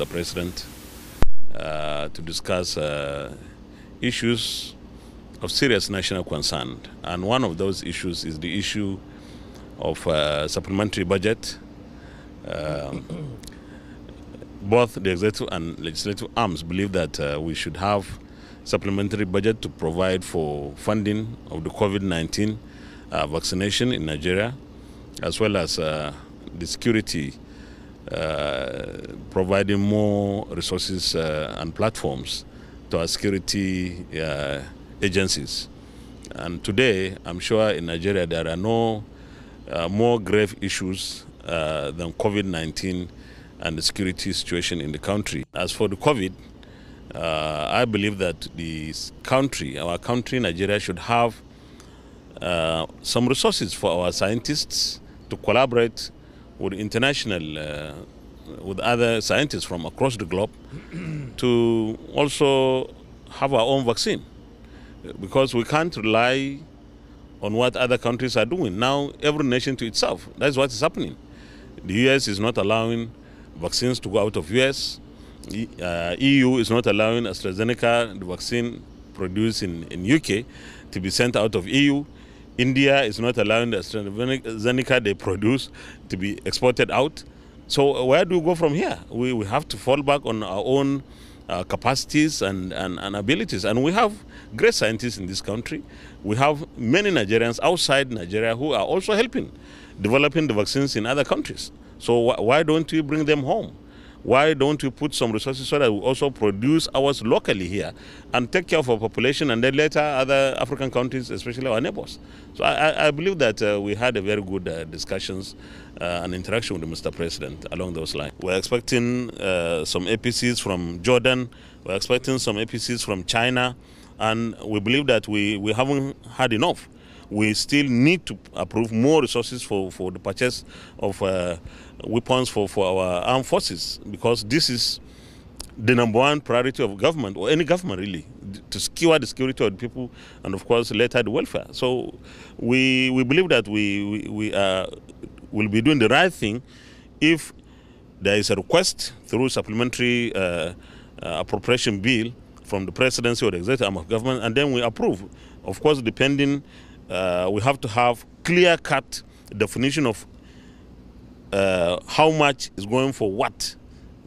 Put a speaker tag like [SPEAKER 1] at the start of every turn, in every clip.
[SPEAKER 1] Mr. President to discuss issues of serious national concern. And one of those issues is the issue of supplementary budget. Both the executive and legislative arms believe that we should have supplementary budget to provide for funding of the COVID-19 vaccination in Nigeria, as well as the security, providing more resources and platforms to our security agencies. And today, I'm sure in Nigeria there are no more grave issues than COVID-19 and the security situation in the country. As for the COVID, I believe that our country, Nigeria, should have some resources for our scientists to collaborate with with other scientists from across the globe to also have our own vaccine, because we can't rely on what other countries are doing. Now, every nation to itself. That's what is happening. The US is not allowing vaccines to go out of US. EU is not allowing AstraZeneca, the vaccine produced in UK, to be sent out of EU. India is not allowing the AstraZeneca they produce to be exported out. So where do we go from here? We have to fall back on our own capacities and abilities. And we have great scientists in this country. We have many Nigerians outside Nigeria who are also helping developing the vaccines in other countries. So why don't we bring them home? Why don't we put some resources so that we also produce ours locally here and take care of our population, and then later other African countries, especially our neighbors? So I believe that we had a very good discussions and interaction with Mr. President along those lines. We're expecting some APCs from Jordan. We're expecting some APCs from China. And we believe that we haven't had enough. We still need to approve more resources for the purchase of weapons for our armed forces, because this is the #1 priority of government, or any government really, to secure the security of the people and of course later the welfare. So we believe that we will be doing the right thing if there is a request through supplementary appropriation bill from the presidency or the executive arm of government, and then we approve. Of course, depending, we have to have clear-cut definition of how much is going for what.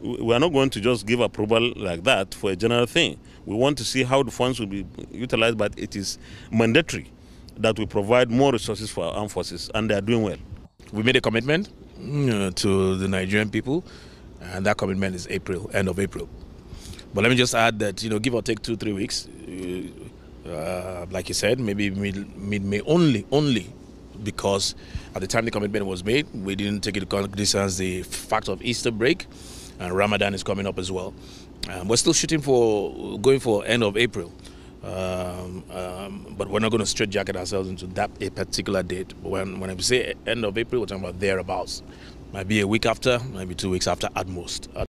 [SPEAKER 1] We are not going to just give approval like that for a general thing. We want to see how the funds will be utilized, but it is mandatory that we provide more resources for our armed forces, and they are doing well.
[SPEAKER 2] We made a commitment to the Nigerian people, and that commitment is April, end of April. But let me just add that, give or take 2-3 weeks, like you said, maybe mid-May only because at the time the commitment was made, we didn't take into cognizance the fact of Easter break, and Ramadan is coming up as well. We're still shooting for going for end of April, but we're not going to straitjacket ourselves into a particular date. But when I say end of April, we're talking about thereabouts. Might be a week after, might be 2 weeks after at most.